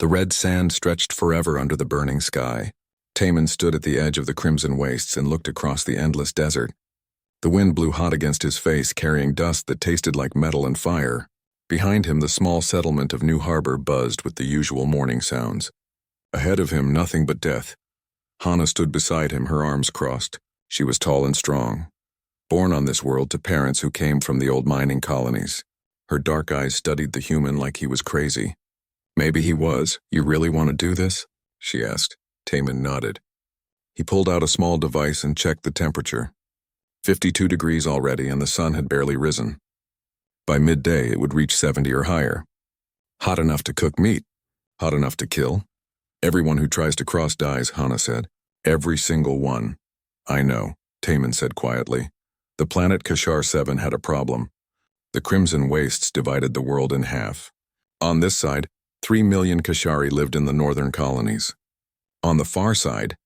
The red sand stretched forever under the burning sky. Taman stood at the edge of the crimson wastes and looked across the endless desert. The wind blew hot against his face, carrying dust that tasted like metal and fire. Behind him, the small settlement of New Harbor buzzed with the usual morning sounds. Ahead of him, nothing but death. Hana stood beside him, her arms crossed. She was tall and strong, born on this world to parents who came from the old mining colonies. Her dark eyes studied the human like he was crazy. "Maybe he was. You really want to do this?" she asked. Taman nodded. He pulled out a small device and checked the temperature. 52 degrees already, and the sun had barely risen. By midday, it would reach 70 or higher. Hot enough to cook meat. Hot enough to kill. "Everyone who tries to cross dies," Hana said. "Every single one." "I know," Taman said quietly. The planet Kashar 7 had a problem. The crimson wastes divided the world in half. On this side, 3 million Kashari lived in the northern colonies. On the far side,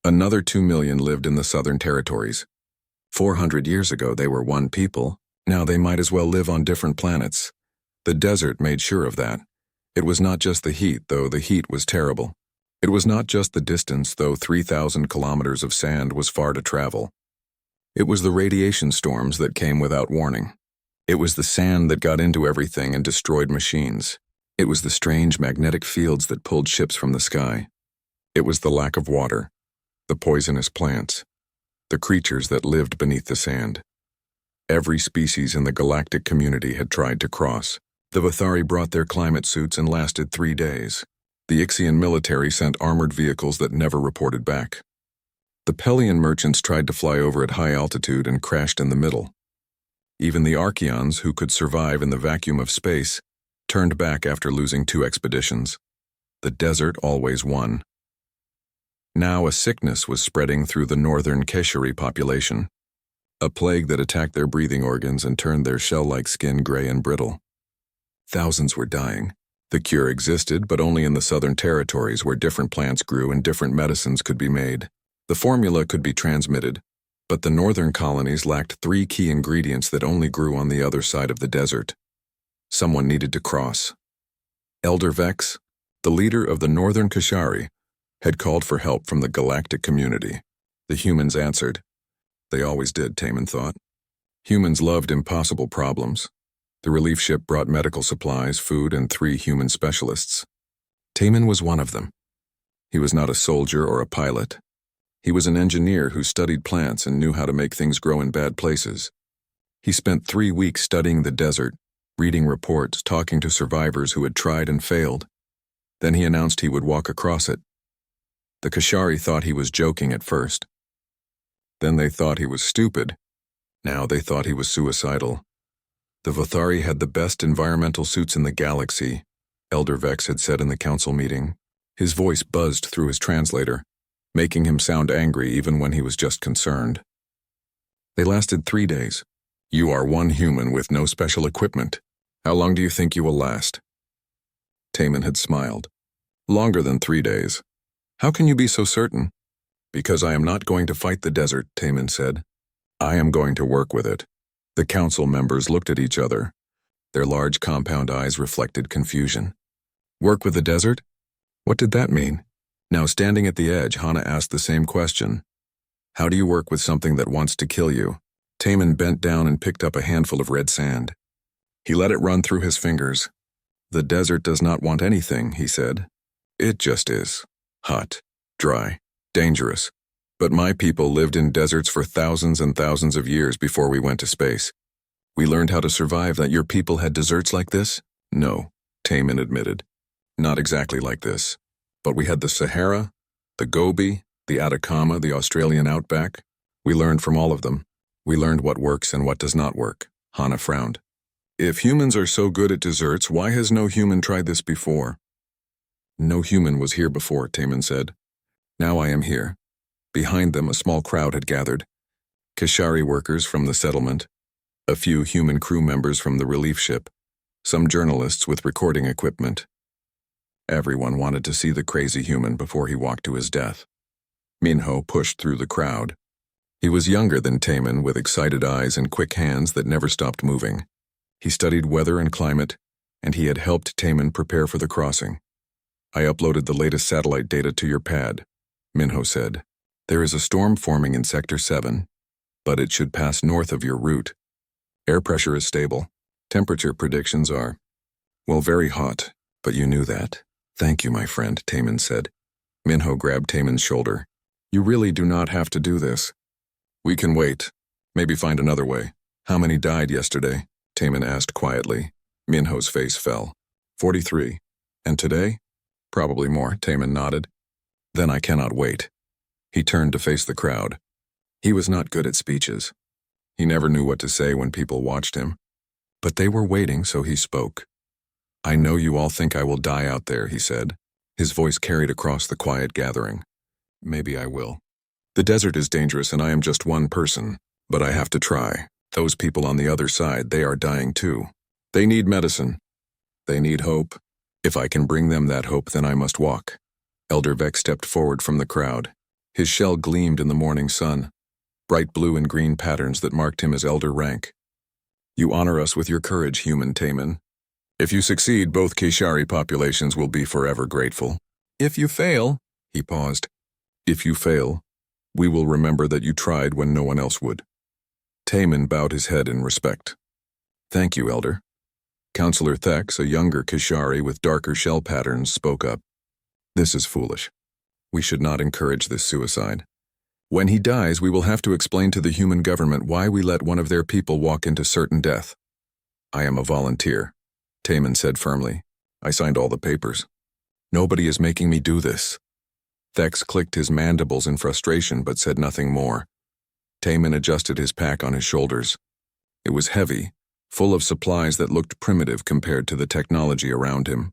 another 2 million lived in the southern territories. 400 years ago, they were one people. Now they might as well live on different planets. The desert made sure of that. It was not just the heat, though the heat was terrible. It was not just the distance, though 3,000 kilometers of sand was far to travel. It was the radiation storms that came without warning. It was the sand that got into everything and destroyed machines. It was the strange magnetic fields that pulled ships from the sky. It was the lack of water, the poisonous plants, the creatures that lived beneath the sand. Every species in the galactic community had tried to cross. The Vathari brought their climate suits and lasted 3 days. The Ixian military sent armored vehicles that never reported back. The Pelian merchants tried to fly over at high altitude and crashed in the middle. Even the Archeons, who could survive in the vacuum of space, turned back after losing 2 expeditions. The desert always won. Now a sickness was spreading through the northern Keshari population, a plague that attacked their breathing organs and turned their shell-like skin gray and brittle. Thousands were dying. The cure existed, but only in the southern territories where different plants grew and different medicines could be made. The formula could be transmitted, but the northern colonies lacked 3 key ingredients that only grew on the other side of the desert. Someone needed to cross. Elder Vex, the leader of the northern Kashari, had called for help from the galactic community. The humans answered. They always did, Taman thought. Humans loved impossible problems. The relief ship brought medical supplies, food, and 3 human specialists. Taman was one of them. He was not a soldier or a pilot. He was an engineer who studied plants and knew how to make things grow in bad places. He spent 3 weeks studying the desert, reading reports, talking to survivors who had tried and failed. Then he announced he would walk across it. The Kashari thought he was joking at first. Then they thought he was stupid. Now they thought he was suicidal. The Vathari had the best environmental suits in the galaxy, Elder Vex had said in the council meeting. His voice buzzed through his translator, making him sound angry even when he was just concerned. They lasted 3 days. "You are one human with no special equipment. How long do you think you will last?" Taman had smiled. "Longer than 3 days. How can you be so certain?" "Because I am not going to fight the desert," Taman said. "I am going to work with it." The council members looked at each other. Their large compound eyes reflected confusion. Work with the desert? What did that mean? Now standing at the edge, Hana asked the same question. "How do you work with something that wants to kill you?" Taman bent down and picked up a handful of red sand. He let it run through his fingers. "The desert does not want anything," he said. "It just is. Hot, dry, dangerous. But my people lived in deserts for thousands and thousands of years before we went to space. We learned how to survive. That your people had deserts like this? No," Taman admitted. "Not exactly like this. But we had the Sahara, the Gobi, the Atacama, the Australian outback. We learned from all of them. We learned what works and what does not work." Hana frowned. "If humans are so good at deserts, why has no human tried this before?" "No human was here before," Taman said. "Now I am here." Behind them, a small crowd had gathered. Kashari workers from the settlement, a few human crew members from the relief ship, some journalists with recording equipment. Everyone wanted to see the crazy human before he walked to his death. Minho pushed through the crowd. He was younger than Taman, with excited eyes and quick hands that never stopped moving. He studied weather and climate, and he had helped Taman prepare for the crossing. I uploaded the latest satellite data to your pad, Minho said. There is a storm forming in Sector 7, but it should pass north of your route. Air pressure is stable. Temperature predictions are, well, very hot, but you knew that. Thank you, my friend, Taman said. Minho grabbed Taman's shoulder. You really do not have to do this. We can wait. Maybe find another way. How many died yesterday? Taman asked quietly. Minho's face fell. 43. And today? Probably more, Taman nodded. Then I cannot wait. He turned to face the crowd. He was not good at speeches. He never knew what to say when people watched him. But they were waiting, so he spoke. I know you all think I will die out there, he said. His voice carried across the quiet gathering. Maybe I will. The desert is dangerous and I am just one person, but I have to try. Those people on the other side, they are dying too. They need medicine. They need hope. If I can bring them that hope, then I must walk. Elder Vex stepped forward from the crowd. His shell gleamed in the morning sun, bright blue and green patterns that marked him as elder rank. You honor us with your courage, human Taman. If you succeed, both Kishari populations will be forever grateful. If you fail, he paused. If you fail, we will remember that you tried when no one else would. Taman bowed his head in respect. Thank you, Elder. Counselor Thex, a younger Kishari with darker shell patterns, spoke up. This is foolish. We should not encourage this suicide. When he dies, we will have to explain to the human government why we let one of their people walk into certain death. I am a volunteer, Taman said firmly. I signed all the papers. Nobody is making me do this. Thex clicked his mandibles in frustration but said nothing more. Taman adjusted his pack on his shoulders. It was heavy, full of supplies that looked primitive compared to the technology around him.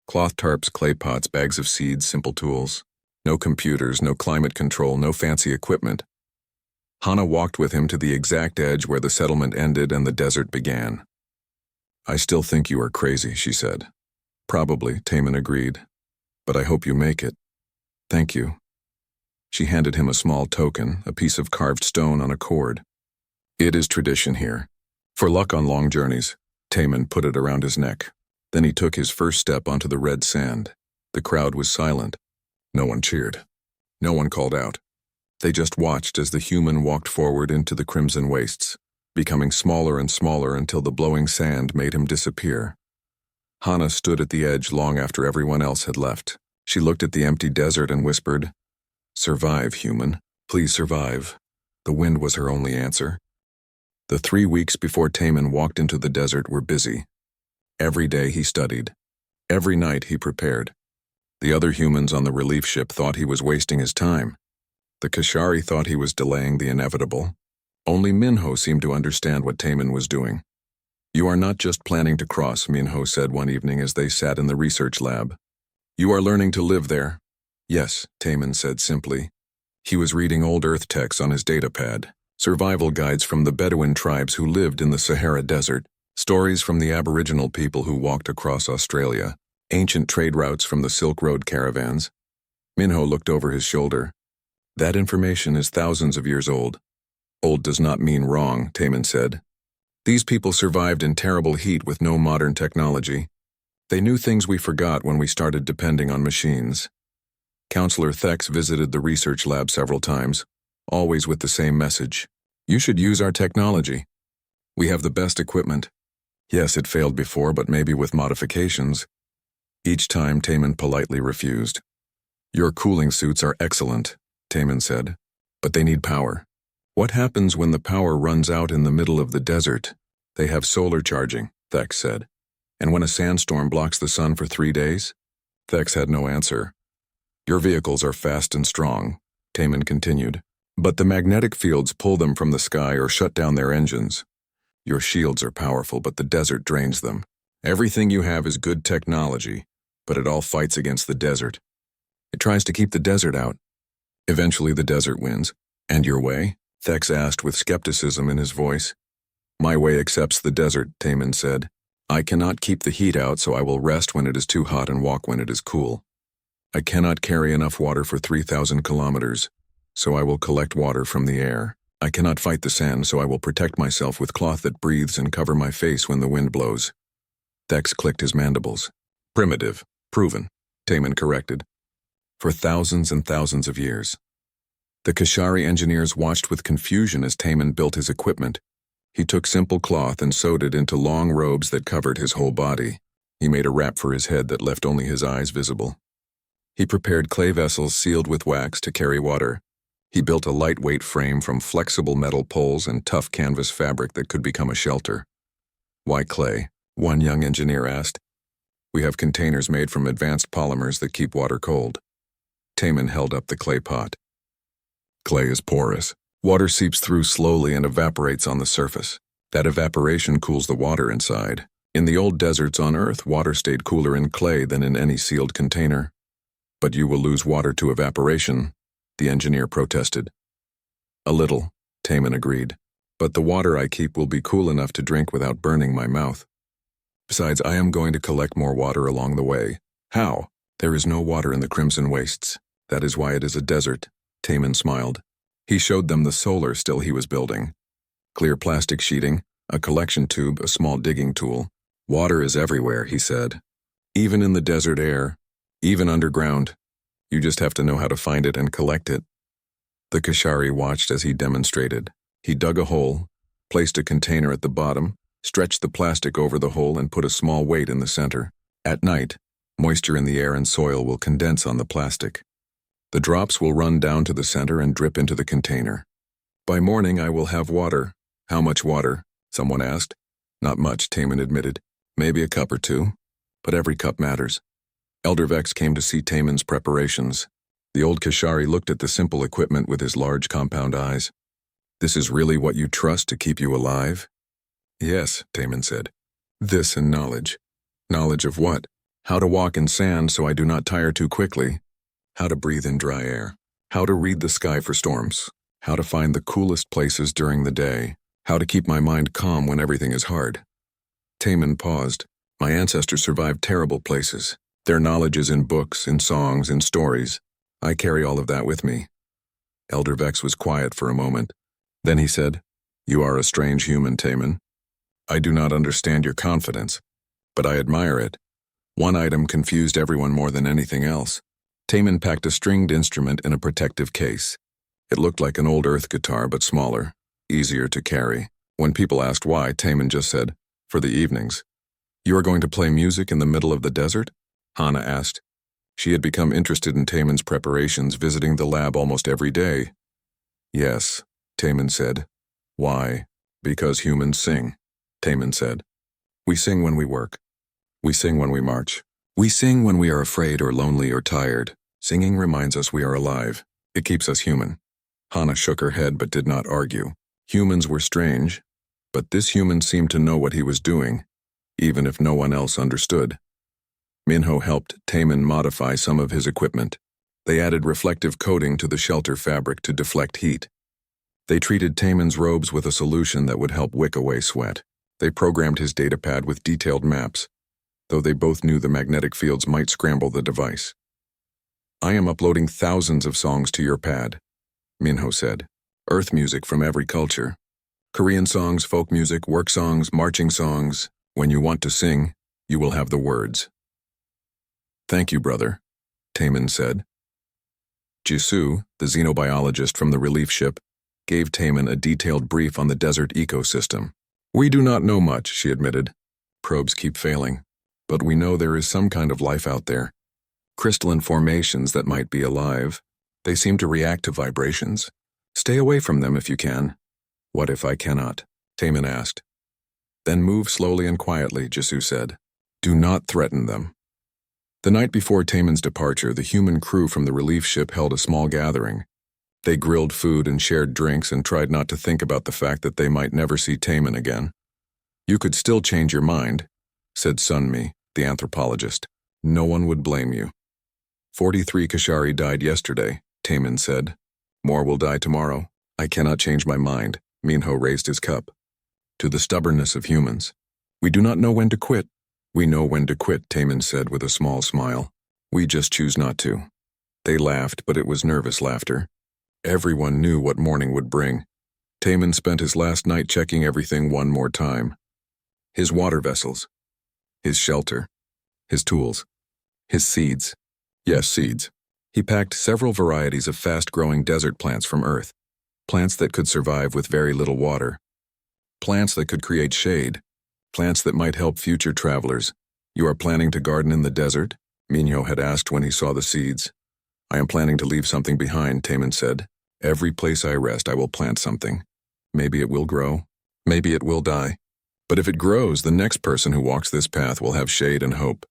Cloth tarps, clay pots, bags of seeds, simple tools. No computers, no climate control, no fancy equipment. Hana walked with him to the exact edge where the settlement ended and the desert began. I still think you are crazy, she said. Probably, Taman agreed. But I hope you make it. Thank you. She handed him a small token, a piece of carved stone on a cord. It is tradition here. For luck on long journeys, Taman put it around his neck. Then he took his first step onto the red sand. The crowd was silent. No one cheered. No one called out. They just watched as the human walked forward into the crimson wastes, becoming smaller and smaller until the blowing sand made him disappear. Hana stood at the edge long after everyone else had left. She looked at the empty desert and whispered, Survive, human. Please survive. The wind was her only answer. The 3 weeks before Taman walked into the desert were busy. Every day he studied. Every night he prepared. The other humans on the relief ship thought he was wasting his time. The Kishari thought he was delaying the inevitable. Only Minho seemed to understand what Taman was doing. You are not just planning to cross, Minho said one evening as they sat in the research lab. You are learning to live there. Yes, Taman said simply. He was reading old Earth texts on his datapad, survival guides from the Bedouin tribes who lived in the Sahara Desert, stories from the Aboriginal people who walked across Australia, ancient trade routes from the Silk Road caravans. Minho looked over his shoulder. That information is thousands of years old. Old does not mean wrong, Taman said. These people survived in terrible heat with no modern technology. They knew things we forgot when we started depending on machines. Counselor Thex visited the research lab several times, always with the same message. You should use our technology. We have the best equipment. Yes, it failed before, but maybe with modifications. Each time, Taman politely refused. Your cooling suits are excellent, Taman said, but they need power. What happens when the power runs out in the middle of the desert? They have solar charging, Thex said. And when a sandstorm blocks the sun for 3 days? Thex had no answer. Your vehicles are fast and strong, Taman continued, but the magnetic fields pull them from the sky or shut down their engines. Your shields are powerful, but the desert drains them. Everything you have is good technology, but it all fights against the desert. It tries to keep the desert out. Eventually the desert wins. And your way? Thex asked with skepticism in his voice. My way accepts the desert, Taman said. I cannot keep the heat out, so I will rest when it is too hot and walk when it is cool. I cannot carry enough water for 3,000 kilometers, so I will collect water from the air. I cannot fight the sand, so I will protect myself with cloth that breathes and cover my face when the wind blows. Thex clicked his mandibles. Primitive, proven, Taman corrected. For thousands and thousands of years. The Kashari engineers watched with confusion as Taman built his equipment. He took simple cloth and sewed it into long robes that covered his whole body. He made a wrap for his head that left only his eyes visible. He prepared clay vessels sealed with wax to carry water. He built a lightweight frame from flexible metal poles and tough canvas fabric that could become a shelter. "Why clay?" one young engineer asked. "We have containers made from advanced polymers that keep water cold." Taman held up the clay pot. "Clay is porous. Water seeps through slowly and evaporates on the surface. That evaporation cools the water inside. In the old deserts on Earth, water stayed cooler in clay than in any sealed container." "But you will lose water to evaporation," the engineer protested. "A little," Taman agreed. "But the water I keep will be cool enough to drink without burning my mouth. Besides, I am going to collect more water along the way." "How?" "There is no water in the Crimson Wastes. That is why it is a desert." Taman smiled. He showed them the solar still he was building. Clear plastic sheeting, a collection tube, a small digging tool. "Water is everywhere," he said. "Even in the desert air, even underground. You just have to know how to find it and collect it." The Kashari watched as he demonstrated. He dug a hole, placed a container at the bottom, stretched the plastic over the hole and put a small weight in the center. At night, moisture in the air and soil will condense on the plastic. The drops will run down to the center and drip into the container. "By morning I will have water." "How much water?" someone asked. "Not much," Taman admitted. "Maybe a cup or two. But every cup matters." Elder Vex came to see Taman's preparations. The old Kashari looked at the simple equipment with his large compound eyes. "This is really what you trust to keep you alive?" "Yes," Taman said. "This and knowledge." "Knowledge of what?" "How to walk in sand so I do not tire too quickly. How to breathe in dry air. How to read the sky for storms. How to find the coolest places during the day. How to keep my mind calm when everything is hard." Taman paused. "My ancestors survived terrible places. Their knowledge is in books, in songs, in stories. I carry all of that with me." Elder Vex was quiet for a moment. Then he said, "You are a strange human, Taman. I do not understand your confidence, but I admire it. One item confused everyone more than anything else." Taman packed a stringed instrument in a protective case. It looked like an old earth guitar but smaller, easier to carry. When people asked why, Taman just said, "For the evenings." "You are going to play music in the middle of the desert?" Hana asked. She had become interested in Taman's preparations, visiting the lab almost every day. "Yes," Taman said. "Why?" "Because humans sing," Taman said. "We sing when we work. We sing when we march. We sing when we are afraid or lonely or tired. Singing reminds us we are alive. It keeps us human." Hana shook her head but did not argue. Humans were strange, but this human seemed to know what he was doing, even if no one else understood. Minho helped Taman modify some of his equipment. They added reflective coating to the shelter fabric to deflect heat. They treated Taman's robes with a solution that would help wick away sweat. They programmed his datapad with detailed maps, though they both knew the magnetic fields might scramble the device. "I am uploading thousands of songs to your pad," Minho said. "Earth music from every culture. Korean songs, folk music, work songs, marching songs. When you want to sing, you will have the words." "Thank you, brother," Taman said. Jisoo, the xenobiologist from the relief ship, gave Taman a detailed brief on the desert ecosystem. "We do not know much," she admitted. "Probes keep failing, but we know there is some kind of life out there. Crystalline formations that might be alive. They seem to react to vibrations. Stay away from them if you can." "What if I cannot?" Taman asked. "Then move slowly and quietly," Jisoo said. "Do not threaten them." The night before Taman's departure, the human crew from the relief ship held a small gathering. They grilled food and shared drinks and tried not to think about the fact that they might never see Taman again. "You could still change your mind," said Sunmi, the anthropologist. "No one would blame you." 43 Kashari died yesterday, Taman said. "More will die tomorrow. I cannot change my mind." Minho raised his cup. "To the stubbornness of humans. We do not know when to quit." "We know when to quit," Taman said with a small smile. "We just choose not to." They laughed, but it was nervous laughter. Everyone knew what morning would bring. Taman spent his last night checking everything one more time. His water vessels, his shelter, his tools, his seeds. Yes, seeds. He packed several varieties of fast-growing desert plants from Earth, plants that could survive with very little water, plants that could create shade, plants that might help future travelers. You are planning to garden in the desert? Minho had asked when he saw the seeds. I am planning to leave something behind, Taman said. Every place I rest, I will plant something. Maybe it will grow. Maybe it will die. But if it grows, the next person who walks this path will have shade and hope.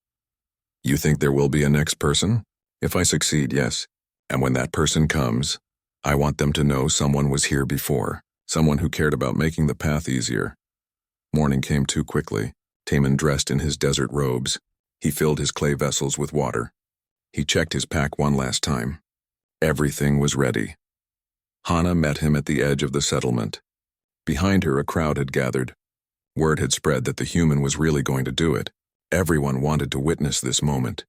You think there will be a next person? If I succeed, yes. And when that person comes, I want them to know someone was here before, someone who cared about making the path easier. Morning came too quickly. Taman dressed in his desert robes. He filled his clay vessels with water. He checked his pack one last time. Everything was ready. Hana met him at the edge of the settlement. Behind her, a crowd had gathered. Word had spread that the human was really going to do it. Everyone wanted to witness this moment,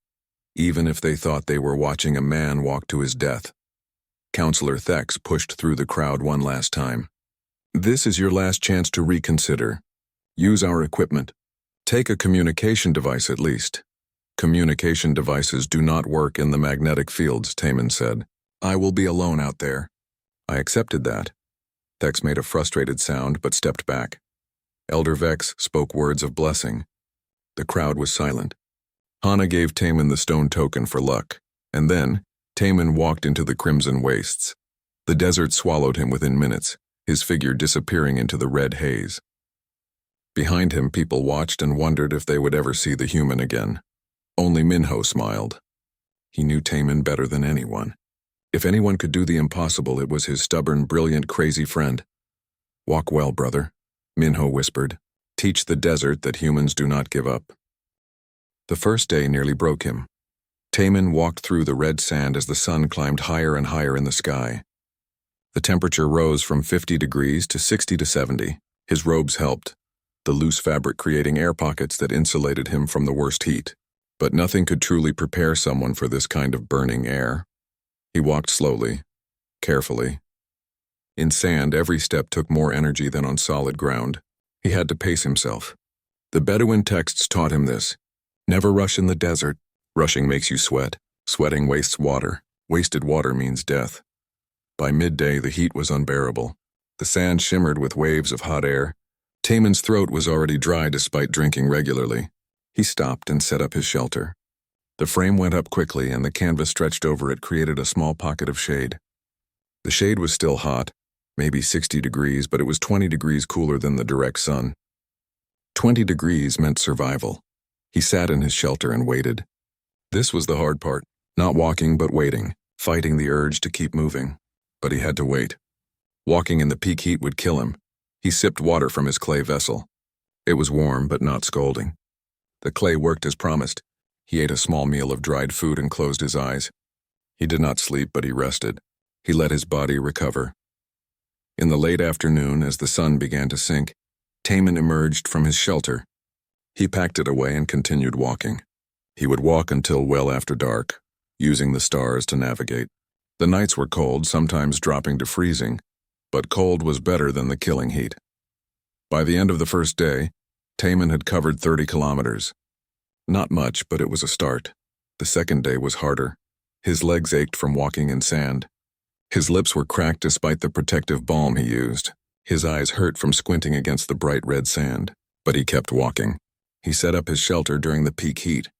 even if they thought they were watching a man walk to his death. Counselor Thex pushed through the crowd one last time. This is your last chance to reconsider. Use our equipment. Take a communication device at least. Communication devices do not work in the magnetic fields, Taman said. I will be alone out there. I accepted that. Thex made a frustrated sound but stepped back. Elder Vex spoke words of blessing. The crowd was silent. Hana gave Taman the stone token for luck, and then Taman walked into the crimson wastes. The desert swallowed him within minutes, his figure disappearing into the red haze. Behind him, people watched and wondered if they would ever see the human again. Only Minho smiled. He knew Taman better than anyone. If anyone could do the impossible, it was his stubborn, brilliant, crazy friend. Walk well, brother, Minho whispered. Teach the desert that humans do not give up. The first day nearly broke him. Taman walked through the red sand as the sun climbed higher and higher in the sky. The temperature rose from 50 degrees to 60 to 70. His robes helped, the loose fabric creating air pockets that insulated him from the worst heat. But nothing could truly prepare someone for this kind of burning air. He walked slowly, carefully. In sand, every step took more energy than on solid ground. He had to pace himself. The Bedouin texts taught him this. Never rush in the desert. Rushing makes you sweat. Sweating wastes water. Wasted water means death. By midday, the heat was unbearable. The sand shimmered with waves of hot air. Taman's throat was already dry despite drinking regularly. He stopped and set up his shelter. The frame went up quickly and the canvas stretched over it created a small pocket of shade. The shade was still hot, maybe 60 degrees, but it was 20 degrees cooler than the direct sun. 20 degrees meant survival. He sat in his shelter and waited. This was the hard part, not walking but waiting, fighting the urge to keep moving. But he had to wait. Walking in the peak heat would kill him. He sipped water from his clay vessel. It was warm but not scalding. The clay worked as promised. He ate a small meal of dried food and closed his eyes. He did not sleep, but he rested. He let his body recover. In the late afternoon, as the sun began to sink, Taman emerged from his shelter. He packed it away and continued walking. He would walk until well after dark, using the stars to navigate. The nights were cold, sometimes dropping to freezing, but cold was better than the killing heat. By the end of the first day, Taman had covered 30 kilometers. Not much, but it was a start. The second day was harder. His legs ached from walking in sand. His lips were cracked despite the protective balm he used. His eyes hurt from squinting against the bright red sand, but he kept walking. He set up his shelter during the peak heat.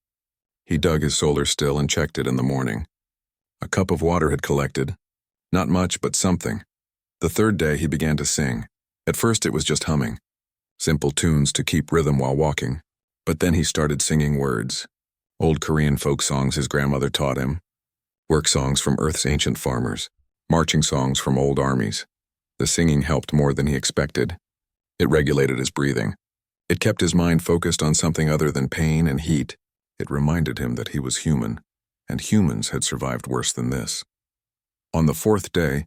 He dug his solar still and checked it in the morning. A cup of water had collected. Not much, but something. The third day he began to sing. At first it was just humming. Simple tunes to keep rhythm while walking. But then he started singing words. Old Korean folk songs his grandmother taught him. Work songs from Earth's ancient farmers. Marching songs from old armies. The singing helped more than he expected. It regulated his breathing. It kept his mind focused on something other than pain and heat. It reminded him that he was human, and humans had survived worse than this. On the fourth day,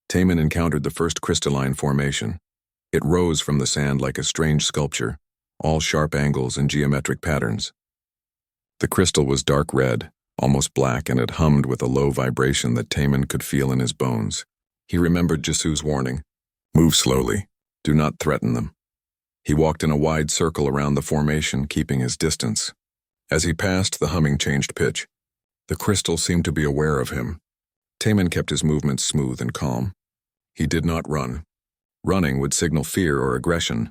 Taman encountered the first crystalline formation. It rose from the sand like a strange sculpture, all sharp angles and geometric patterns. The crystal was dark red, almost black, and it hummed with a low vibration that Taman could feel in his bones. He remembered Jisu's warning. Move slowly. Do not threaten them. He walked in a wide circle around the formation, keeping his distance. As he passed, the humming changed pitch. The crystal seemed to be aware of him. Taman kept his movements smooth and calm. He did not run. Running would signal fear or aggression.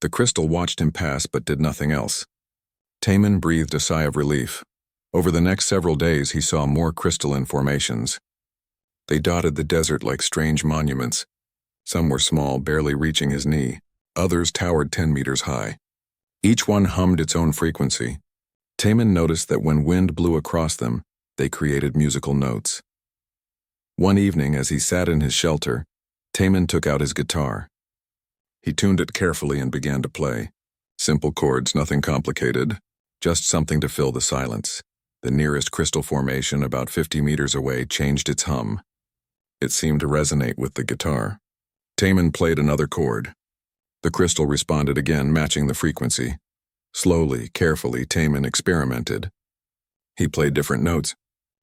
The crystal watched him pass but did nothing else. Taman breathed a sigh of relief. Over the next several days he saw more crystalline formations. They dotted the desert like strange monuments. Some were small, barely reaching his knee. Others towered 10 meters high. Each one hummed its own frequency. Taman noticed that when wind blew across them, they created musical notes. One evening, as he sat in his shelter, Taman took out his guitar. He tuned it carefully and began to play. Simple chords, nothing complicated, just something to fill the silence. The nearest crystal formation, about 50 meters away, changed its hum. It seemed to resonate with the guitar. Taman played another chord. The crystal responded again, matching the frequency. Slowly, carefully, Taman experimented. He played different notes.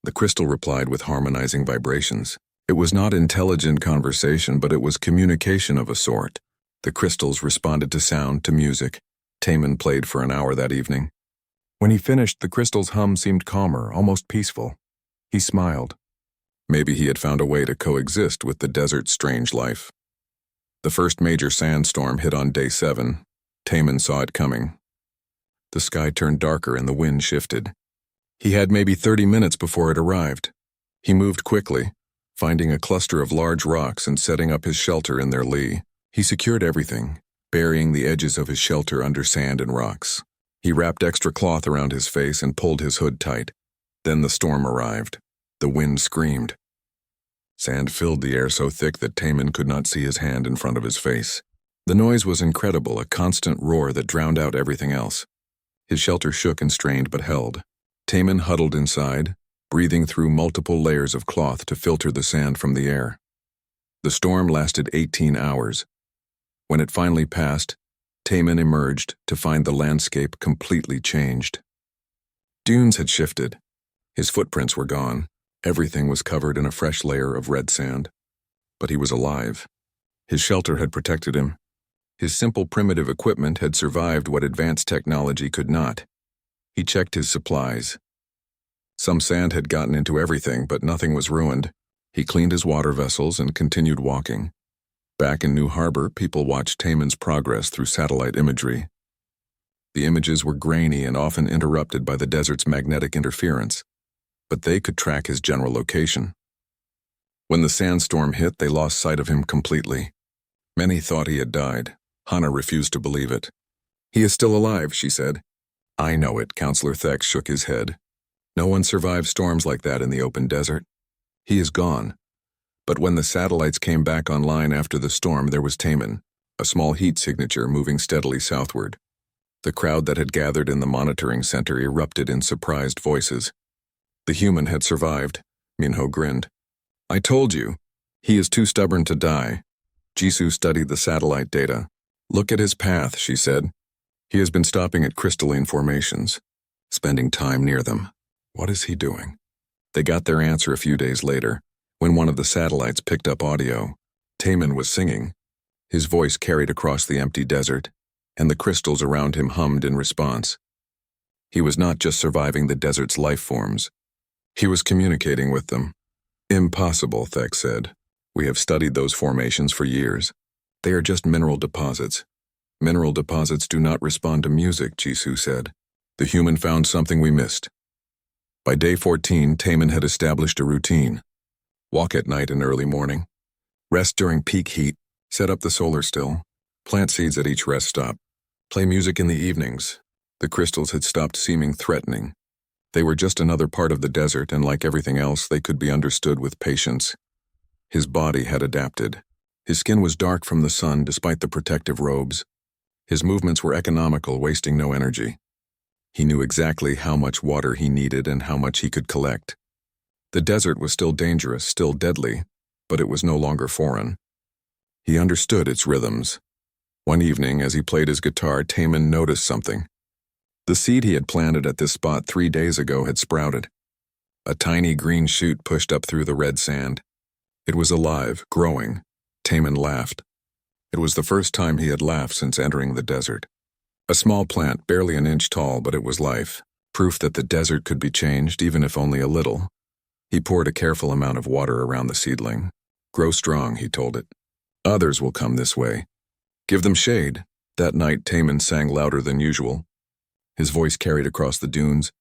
The crystal replied with harmonizing vibrations. It was not intelligent conversation, but it was communication of a sort. The crystals responded to sound, to music. Taman played for an hour that evening. When he finished, the crystal's hum seemed calmer, almost peaceful. He smiled. Maybe he had found a way to coexist with the desert's strange life. The first major sandstorm hit on day 7. Taman saw it coming. The sky turned darker and the wind shifted. He had maybe 30 minutes before it arrived. He moved quickly, finding a cluster of large rocks and setting up his shelter in their lee. He secured everything, burying the edges of his shelter under sand and rocks. He wrapped extra cloth around his face and pulled his hood tight. Then the storm arrived. The wind screamed. Sand filled the air so thick that Taman could not see his hand in front of his face. The noise was incredible, a constant roar that drowned out everything else. His shelter shook and strained but held. Taman huddled inside, breathing through multiple layers of cloth to filter the sand from the air. The storm lasted 18 hours. When it finally passed, Taman emerged to find the landscape completely changed. Dunes had shifted. His footprints were gone. Everything was covered in a fresh layer of red sand. But he was alive. His shelter had protected him. His simple primitive equipment had survived what advanced technology could not. He checked his supplies. Some sand had gotten into everything, but nothing was ruined. He cleaned his water vessels and continued walking. Back in New Harbor, people watched Taman's progress through satellite imagery. The images were grainy and often interrupted by the desert's magnetic interference, but they could track his general location. When the sandstorm hit, they lost sight of him completely. Many thought he had died. Hannah refused to believe it. "He is still alive," she said. "I know it," Counselor Thex shook his head. "No one survives storms like that in the open desert. He is gone." But when the satellites came back online after the storm, there was Taman, a small heat signature moving steadily southward. The crowd that had gathered in the monitoring center erupted in surprised voices. The human had survived, Minho grinned. "I told you, he is too stubborn to die." Jisoo studied the satellite data. "Look at his path," she said. "He has been stopping at crystalline formations, spending time near them. What is he doing?" They got their answer a few days later, when one of the satellites picked up audio. Taman was singing. His voice carried across the empty desert, and the crystals around him hummed in response. He was not just surviving the desert's life forms. He was communicating with them. "Impossible," Thex said. "We have studied those formations for years. They are just mineral deposits." "Mineral deposits do not respond to music," Jisoo said. "The human found something we missed." By day 14, Taman had established a routine. Walk at night and early morning. Rest during peak heat. Set up the solar still. Plant seeds at each rest stop. Play music in the evenings. The crystals had stopped seeming threatening. They were just another part of the desert, and like everything else, they could be understood with patience. His body had adapted. His skin was dark from the sun despite the protective robes. His movements were economical, wasting no energy. He knew exactly how much water he needed and how much he could collect. The desert was still dangerous, still deadly, but it was no longer foreign. He understood its rhythms. One evening, as he played his guitar, Taman noticed something. The seed he had planted at this spot 3 days ago had sprouted. A tiny green shoot pushed up through the red sand. It was alive, growing. Taman laughed. It was the first time he had laughed since entering the desert. A small plant, barely an inch tall, but it was life. proof that the desert could be changed even if only a little. He poured a careful amount of water around the seedling. Grow strong, he told it. Others will come this way. Give them shade. That night, Taman sang louder than usual. His voice carried across the dunes.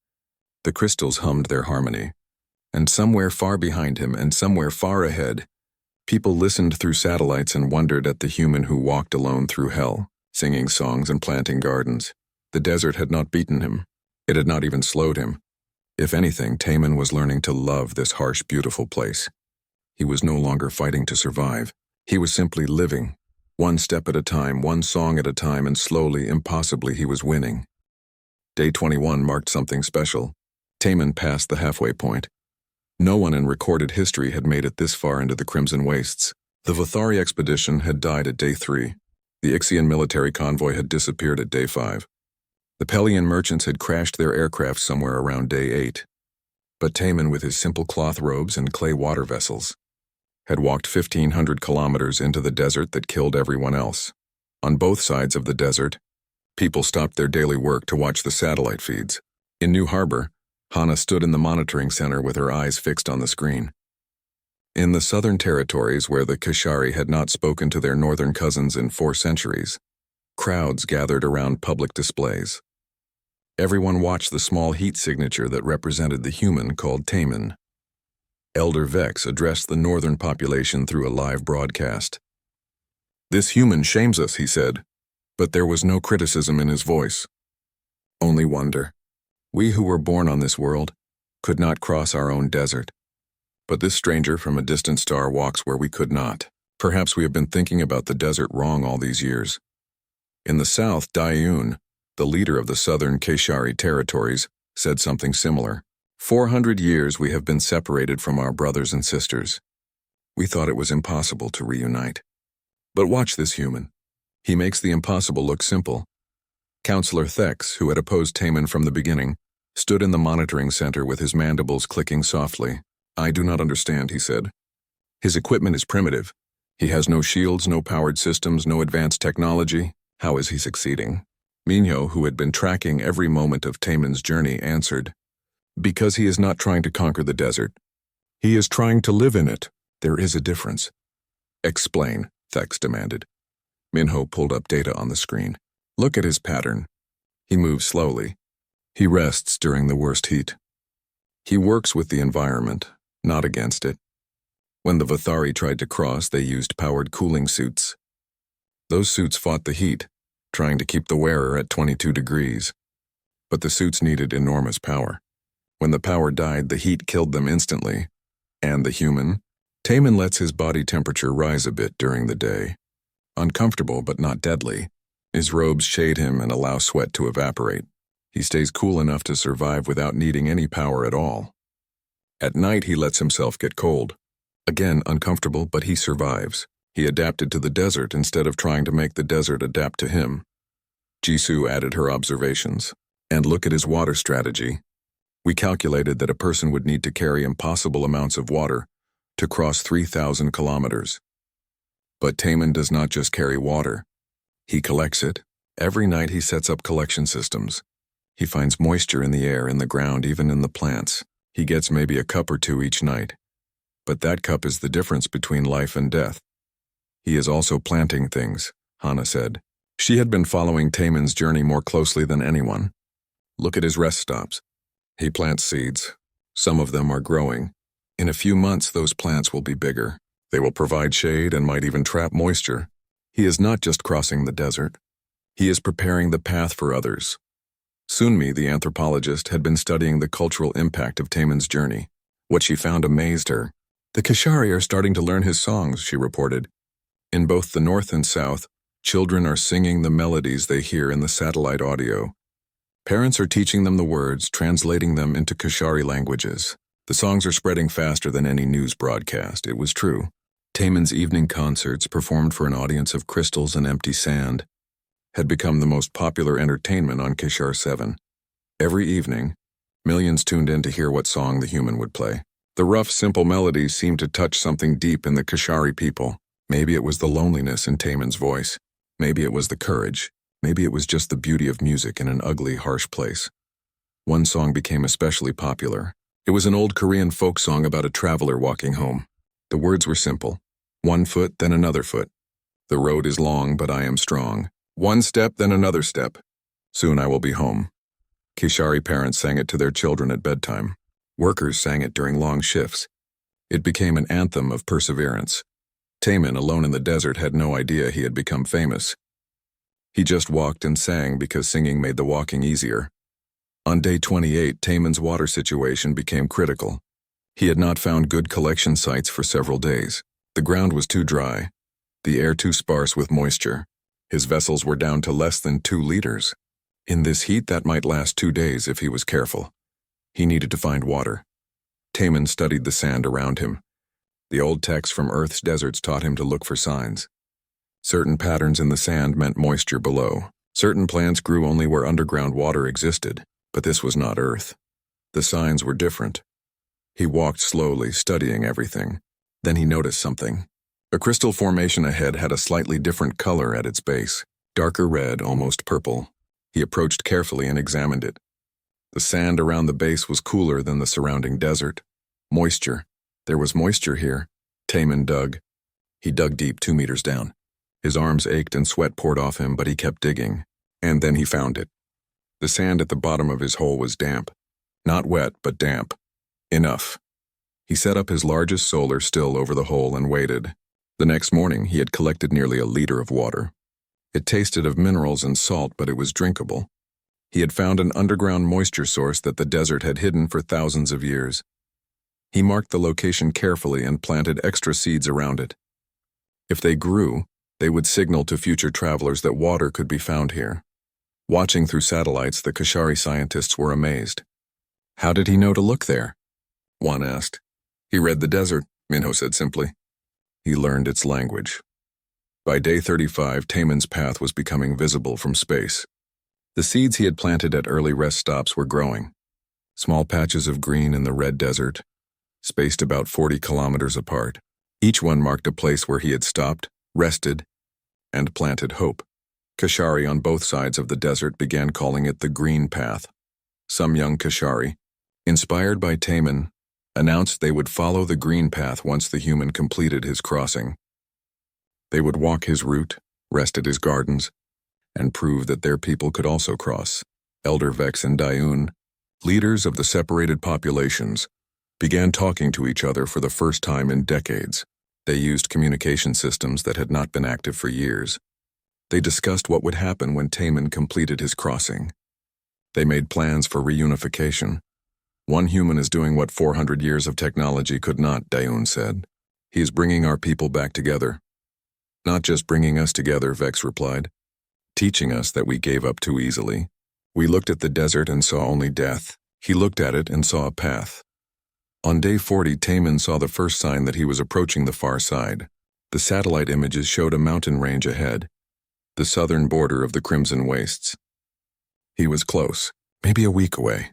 The crystals hummed their harmony. And somewhere far behind him and somewhere far ahead, people listened through satellites and wondered at the human who walked alone through hell, singing songs and planting gardens. The desert had not beaten him. It had not even slowed him. If anything, Taman was learning to love this harsh, beautiful place. He was no longer fighting to survive. He was simply living. One step at a time, one song at a time, and slowly, impossibly, he was winning. Day 21 marked something special. Taman passed the halfway point. No one in recorded history had made it this far into the Crimson Wastes. The Vothari expedition had died at Day 3. The Ixian military convoy had disappeared at Day 5. The Pelian merchants had crashed their aircraft somewhere around Day 8. But Taman, with his simple cloth robes and clay water vessels, had walked 1,500 kilometers into the desert that killed everyone else. On both sides of the desert, people stopped their daily work to watch the satellite feeds. In New Harbor, Hana stood in the monitoring center with her eyes fixed on the screen. In the southern territories where the Kashari had not spoken to their northern cousins in 4 centuries, crowds gathered around public displays. Everyone watched the small heat signature that represented the human called Taman. Elder Vex addressed the northern population through a live broadcast. "This human shames us," he said, but there was no criticism in his voice. Only wonder. We who were born on this world could not cross our own desert. But this stranger from a distant star walks where we could not. Perhaps we have been thinking about the desert wrong all these years. In the south, Dayun, the leader of the southern Keshari territories, said something similar. 400 years we have been separated from our brothers and sisters. We thought it was impossible to reunite. But watch this human. He makes the impossible look simple. Counselor Thex, who had opposed Taman from the beginning, stood in the monitoring center with his mandibles clicking softly. "I do not understand," he said. "His equipment is primitive. He has no shields, no powered systems, no advanced technology. How is he succeeding?" Minho, who had been tracking every moment of Taman's journey, answered, "Because he is not trying to conquer the desert. He is trying to live in it. There is a difference." "Explain," Thex demanded. Minho pulled up data on the screen. "Look at his pattern. He moves slowly. He rests during the worst heat. He works with the environment, not against it. When the Vothari tried to cross, they used powered cooling suits. Those suits fought the heat, trying to keep the wearer at 22 degrees. But the suits needed enormous power. When the power died, the heat killed them instantly. And the human? Taman lets his body temperature rise a bit during the day. Uncomfortable, but not deadly. His robes shade him and allow sweat to evaporate. He stays cool enough to survive without needing any power at all. At night, he lets himself get cold. Again, uncomfortable, but he survives. He adapted to the desert instead of trying to make the desert adapt to him. Jisoo added her observations. And look at his water strategy. We calculated that a person would need to carry impossible amounts of water to cross 3,000 kilometers. But Taman does not just carry water. He collects it. Every night he sets up collection systems. He finds moisture in the air, in the ground, even in the plants. He gets maybe a cup or 2 each night. But that cup is the difference between life and death. He is also planting things, Hana said. She had been following Taman's journey more closely than anyone. Look at his rest stops. He plants seeds. Some of them are growing. In a few months, those plants will be bigger. They will provide shade and might even trap moisture. He is not just crossing the desert. He is preparing the path for others. Sunmi, the anthropologist, had been studying the cultural impact of Taman's journey. What she found amazed her. The Kashari are starting to learn his songs, she reported. In both the north and south, children are singing the melodies they hear in the satellite audio. Parents are teaching them the words, translating them into Kashari languages. The songs are spreading faster than any news broadcast. It was true. Taman's evening concerts, performed for an audience of crystals and empty sand, had become the most popular entertainment on Kishar 7. Every evening, millions tuned in to hear what song the human would play. The rough, simple melodies seemed to touch something deep in the Kashari people. Maybe it was the loneliness in Taman's voice. Maybe it was the courage. Maybe it was just the beauty of music in an ugly, harsh place. One song became especially popular. It was an old Korean folk song about a traveler walking home. The words were simple. 1 foot, then another foot. The road is long, but I am strong. 1 step, then another step. Soon I will be home. Kishari parents sang it to their children at bedtime. Workers sang it during long shifts. It became an anthem of perseverance. Taemin, alone in the desert, had no idea he had become famous. He just walked and sang because singing made the walking easier. On day 28, Taemin's water situation became critical. He had not found good collection sites for several days. The ground was too dry, the air too sparse with moisture. His vessels were down to less than 2 liters. In this heat, that might last 2 days if he was careful. He needed to find water. Taemin studied the sand around him. The old texts from Earth's deserts taught him to look for signs. Certain patterns in the sand meant moisture below. Certain plants grew only where underground water existed, but this was not Earth. The signs were different. He walked slowly, studying everything. Then he noticed something. A crystal formation ahead had a slightly different color at its base, darker red, almost purple. He approached carefully and examined it. The sand around the base was cooler than the surrounding desert. Moisture. There was moisture here. Taemin dug. He dug deep 2 meters down. His arms ached and sweat poured off him, but he kept digging. And then he found it. The sand at the bottom of his hole was damp. Not wet, but damp. Enough. He set up his largest solar still over the hole and waited. The next morning, he had collected nearly a liter of water. It tasted of minerals and salt, but it was drinkable. He had found an underground moisture source that the desert had hidden for thousands of years. He marked the location carefully and planted extra seeds around it. If they grew, they would signal to future travelers that water could be found here. Watching through satellites, the Kishari scientists were amazed. How did he know to look there? One asked. He read the desert, Minho said simply. He learned its language. By day 35, Taemin's path was becoming visible from space. The seeds he had planted at early rest stops were growing. Small patches of green in the red desert, spaced about 40 kilometers apart. Each one marked a place where he had stopped, rested, and planted hope. Kishari on both sides of the desert began calling it the Green Path. Some young Kishari, inspired by Taemin, announced they would follow the Green Path once the human completed his crossing. They would walk his route, rest at his gardens, and prove that their people could also cross. Elder Vex and Dayun, leaders of the separated populations, began talking to each other for the first time in decades. They used communication systems that had not been active for years. They discussed what would happen when Taemin completed his crossing. They made plans for reunification. One human is doing what 400 years of technology could not, Dayun said. He is bringing our people back together. Not just bringing us together, Vex replied. Teaching us that we gave up too easily. We looked at the desert and saw only death. He looked at it and saw a path. On day 40, Taemin saw the first sign that he was approaching the far side. The satellite images showed a mountain range ahead, the southern border of the Crimson Wastes. He was close, maybe a week away.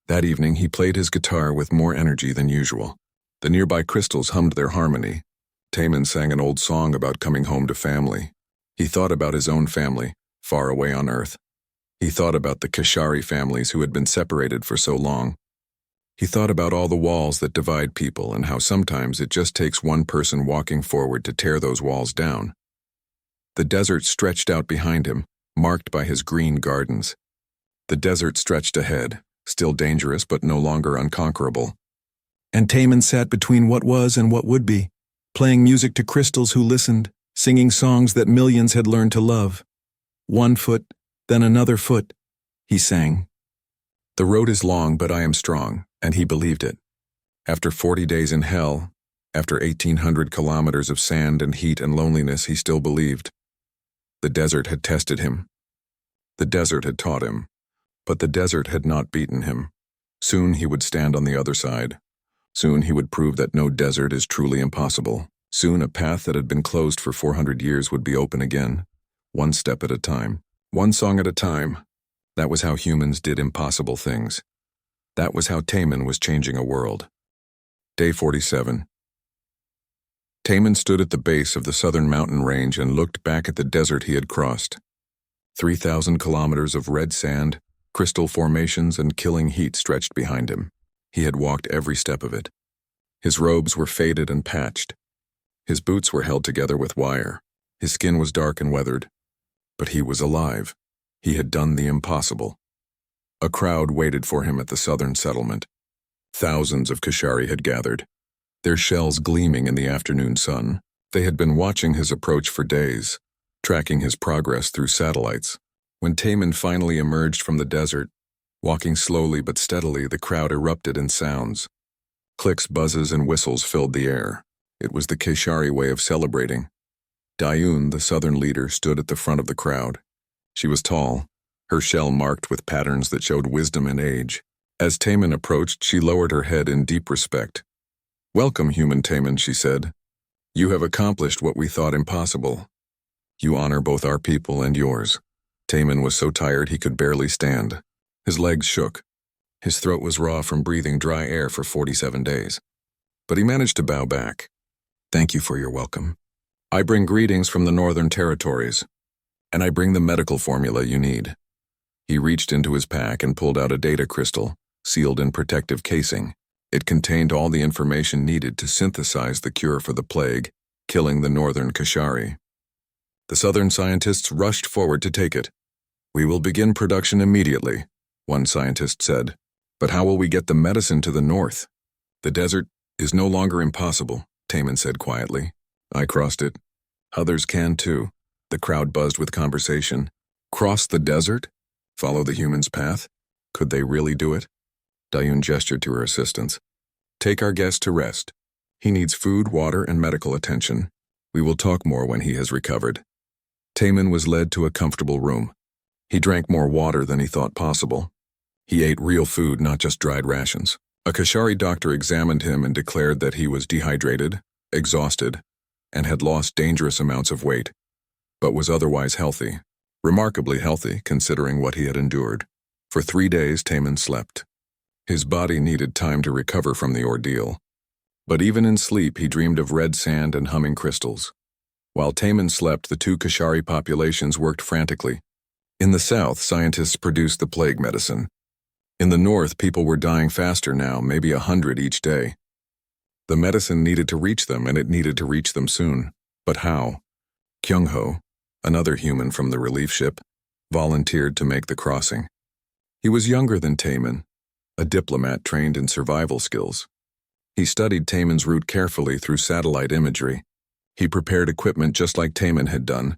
That evening, he played his guitar with more energy than usual. The nearby crystals hummed their harmony. Taemin sang an old song about coming home to family. He thought about his own family, far away on Earth. He thought about the Kishari families who had been separated for so long. He thought about all the walls that divide people and how sometimes it just takes one person walking forward to tear those walls down. The desert stretched out behind him, marked by his green gardens. The desert stretched ahead, still dangerous but no longer unconquerable. And Taemin sat between what was and what would be, playing music to crystals who listened, singing songs that millions had learned to love. 1 foot, then another foot, he sang. The road is long, but I am strong, and he believed it. After 40 days in hell, after 1,800 kilometers of sand and heat and loneliness, he still believed. The desert had tested him. The desert had taught him, but the desert had not beaten him. Soon he would stand on the other side. Soon he would prove that no desert is truly impossible. Soon a path that had been closed for 400 years would be open again, one step at a time, one song at a time. That was how humans did impossible things. That was how Taemin was changing a world. Day 47. Taemin stood at the base of the southern mountain range and looked back at the desert he had crossed. 3,000 kilometers of red sand, Crystal formations and killing heat stretched behind him. He had walked every step of it. His robes were faded and patched. His boots were held together with wire. His skin was dark and weathered. But he was alive. He had done the impossible. A crowd waited for him at the southern settlement. Thousands of Kashari had gathered, their shells gleaming in the afternoon sun. They had been watching his approach for days, tracking his progress through satellites. When Taman finally emerged from the desert, walking slowly but steadily, the crowd erupted in sounds. Clicks, buzzes, and whistles filled the air. It was the Kashari way of celebrating. Dayun, the southern leader, stood at the front of the crowd. She was tall, her shell marked with patterns that showed wisdom and age. As Taman approached, she lowered her head in deep respect. "Welcome, human Taman," she said. "You have accomplished what we thought impossible. You honor both our people and yours." Taman was so tired he could barely stand. His legs shook. His throat was raw from breathing dry air for 47 days. But he managed to bow back. "Thank you for your welcome. I bring greetings from the Northern Territories, and I bring the medical formula you need." He reached into his pack and pulled out a data crystal, sealed in protective casing. It contained all the information needed to synthesize the cure for the plague, killing the Northern Kashari. The Southern scientists rushed forward to take it. "We will begin production immediately," one scientist said. "But how will we get the medicine to the north?" "The desert is no longer impossible," Taman said quietly. "I crossed it. Others can too." The crowd buzzed with conversation. Cross the desert? Follow the human's path? Could they really do it? Dayun gestured to her assistants. "Take our guest to rest. He needs food, water, and medical attention. We will talk more when he has recovered." Taman was led to a comfortable room. He drank more water than he thought possible. He ate real food, not just dried rations. A Kashari doctor examined him and declared that he was dehydrated, exhausted, and had lost dangerous amounts of weight, but was otherwise healthy. Remarkably healthy, considering what he had endured. For 3 days, Taman slept. His body needed time to recover from the ordeal. But even in sleep, he dreamed of red sand and humming crystals. While Taman slept, the 2 Kashari populations worked frantically. In the south, scientists produced the plague medicine. In the north, people were dying faster now, maybe 100 each day. The medicine needed to reach them, and it needed to reach them soon. But how? Kyung-ho, another human from the relief ship, volunteered to make the crossing. He was younger than Taman, a diplomat trained in survival skills. He studied Taman's route carefully through satellite imagery. He prepared equipment just like Taman had done,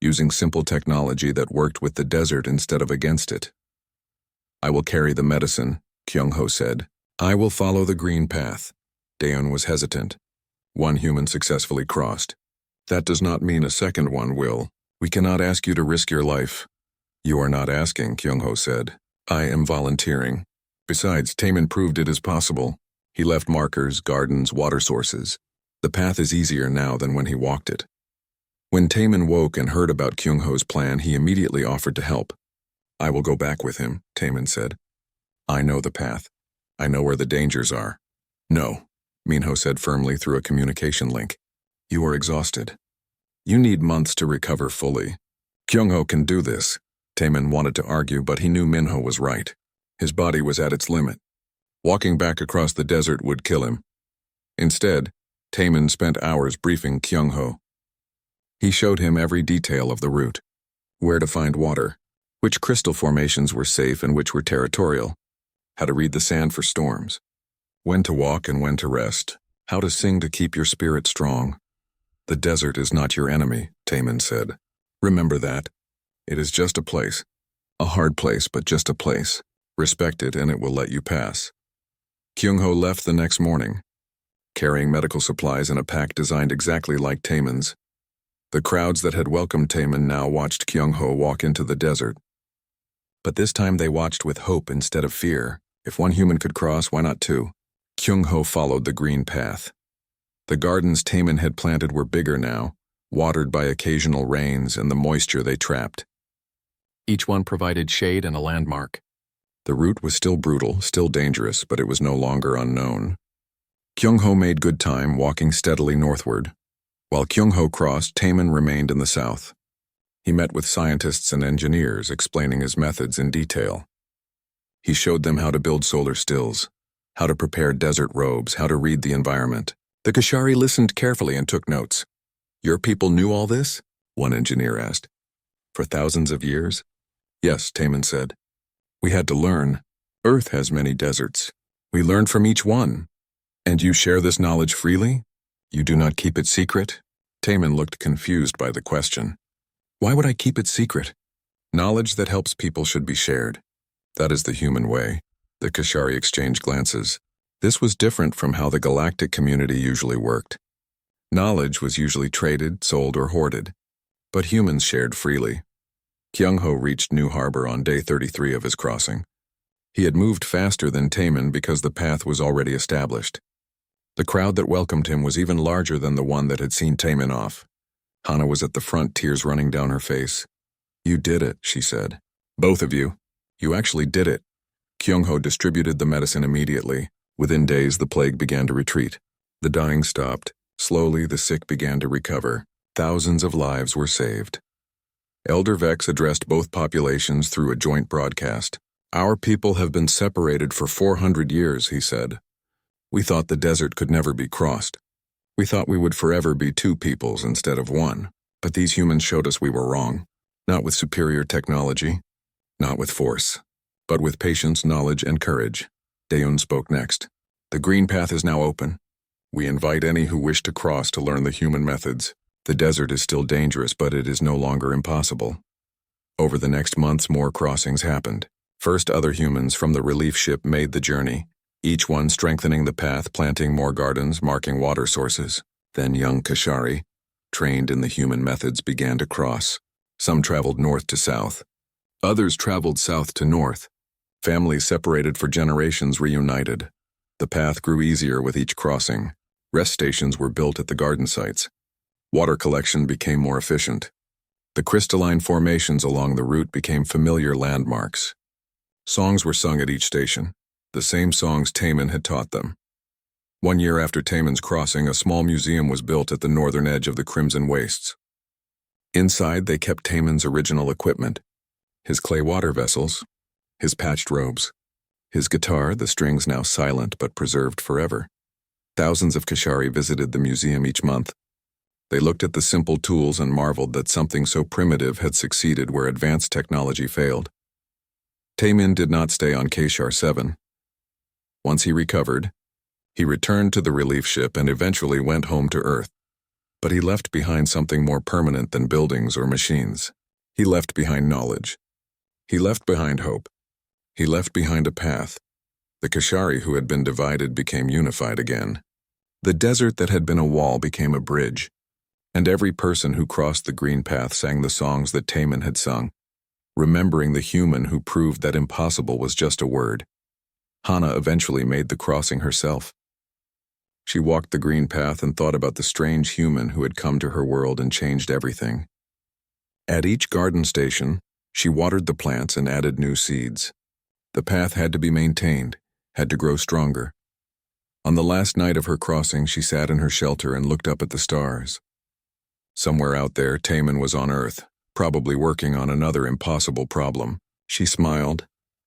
using simple technology that worked with the desert instead of against it. "I will carry the medicine," Kyung-ho said. "I will follow the green path." Daeun was hesitant. One human successfully crossed. "That does not mean a second one will. We cannot ask you to risk your life." "You are not asking," Kyung-ho said. "I am volunteering." Besides, Taman proved it is possible. He left markers, gardens, water sources. The path is easier now than when he walked it. When Taman woke and heard about Kyung-ho's plan, he immediately offered to help. "I will go back with him," Taman said. "I know the path. I know where the dangers are." "No," Minho said firmly through a communication link. "You are exhausted. You need months to recover fully. Kyung-ho can do this." Taman wanted to argue, but he knew Minho was right. His body was at its limit. Walking back across the desert would kill him. Instead, Taman spent hours briefing Kyung-ho. He showed him every detail of the route, where to find water, which crystal formations were safe and which were territorial, how to read the sand for storms, when to walk and when to rest, how to sing to keep your spirit strong. "The desert is not your enemy," Taman said. "Remember that. It is just a place. A hard place, but just a place. Respect it and it will let you pass." Kyung-ho left the next morning, carrying medical supplies in a pack designed exactly like Taman's. The crowds that had welcomed Taman now watched Kyung-ho walk into the desert. But this time they watched with hope instead of fear. If one human could cross, why not 2? Kyung-ho followed the green path. The gardens Taman had planted were bigger now, watered by occasional rains and the moisture they trapped. Each one provided shade and a landmark. The route was still brutal, still dangerous, but it was no longer unknown. Kyung-ho made good time, walking steadily northward. While Kyung-ho crossed, Taman remained in the south. He met with scientists and engineers, explaining his methods in detail. He showed them how to build solar stills, how to prepare desert robes, how to read the environment. The Kashari listened carefully and took notes. "Your people knew all this?" one engineer asked. "For thousands of years?" "Yes," Taman said. "We had to learn. Earth has many deserts. We learned from each one." "And you share this knowledge freely? You do not keep it secret?" Taman looked confused by the question. "Why would I keep it secret? Knowledge that helps people should be shared. That is the human way." The Kashari exchanged glances. This was different from how the galactic community usually worked. Knowledge was usually traded, sold, or hoarded, but humans shared freely. Kyung-ho reached New Harbor on day 33 of his crossing. He had moved faster than Taman because the path was already established. The crowd that welcomed him was even larger than the one that had seen Taman off. Hana was at the front, tears running down her face. "You did it," she said. "Both of you. You actually did it." Kyung-ho distributed the medicine immediately. Within days, the plague began to retreat. The dying stopped. Slowly, the sick began to recover. Thousands of lives were saved. Elder Vex addressed both populations through a joint broadcast. "Our people have been separated for 400 years, he said. "We thought the desert could never be crossed. We thought we would forever be two peoples instead of one. But these humans showed us we were wrong. Not with superior technology, not with force, but with patience, knowledge, and courage." Daeun spoke next. "The green path is now open. We invite any who wish to cross to learn the human methods. The desert is still dangerous, but it is no longer impossible." Over the next months, more crossings happened. First, other humans from the relief ship made the journey, each one strengthening the path, planting more gardens, marking water sources. Then young Kashari, trained in the human methods, began to cross. Some traveled north to south. Others traveled south to north. Families separated for generations reunited. The path grew easier with each crossing. Rest stations were built at the garden sites. Water collection became more efficient. The crystalline formations along the route became familiar landmarks. Songs were sung at each station, the same songs Taman had taught them. 1 year after Taman's crossing, a small museum was built at the northern edge of the Crimson Wastes. Inside, they kept Taman's original equipment: his clay water vessels, his patched robes, his guitar, the strings now silent but preserved forever. Thousands of Kashari visited the museum each month. They looked at the simple tools and marveled that something so primitive had succeeded where advanced technology failed. Taman did not stay on Kashar 7. Once he recovered, he returned to the relief ship and eventually went home to Earth. But he left behind something more permanent than buildings or machines. He left behind knowledge. He left behind hope. He left behind a path. The Kashari who had been divided became unified again. The desert that had been a wall became a bridge, and every person who crossed the green path sang the songs that Taman had sung, remembering the human who proved that impossible was just a word. Hana eventually made the crossing herself. She walked the green path and thought about the strange human who had come to her world and changed everything. At each garden station, she watered the plants and added new seeds. The path had to be maintained, had to grow stronger. On the last night of her crossing, she sat in her shelter and looked up at the stars. Somewhere out there, Taman was on Earth, probably working on another impossible problem. She smiled.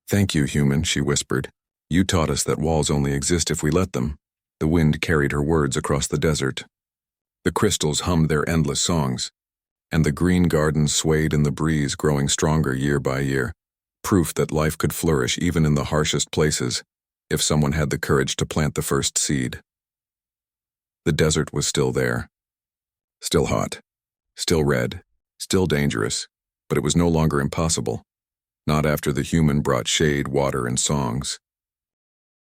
"Thank you, human," she whispered. "You taught us that walls only exist if we let them." The wind carried her words across the desert. The crystals hummed their endless songs, and the green gardens swayed in the breeze, growing stronger year by year, proof that life could flourish even in the harshest places, if someone had the courage to plant the first seed. The desert was still there. Still hot, still red, still dangerous, but it was no longer impossible. Not after the human brought shade, water, and songs.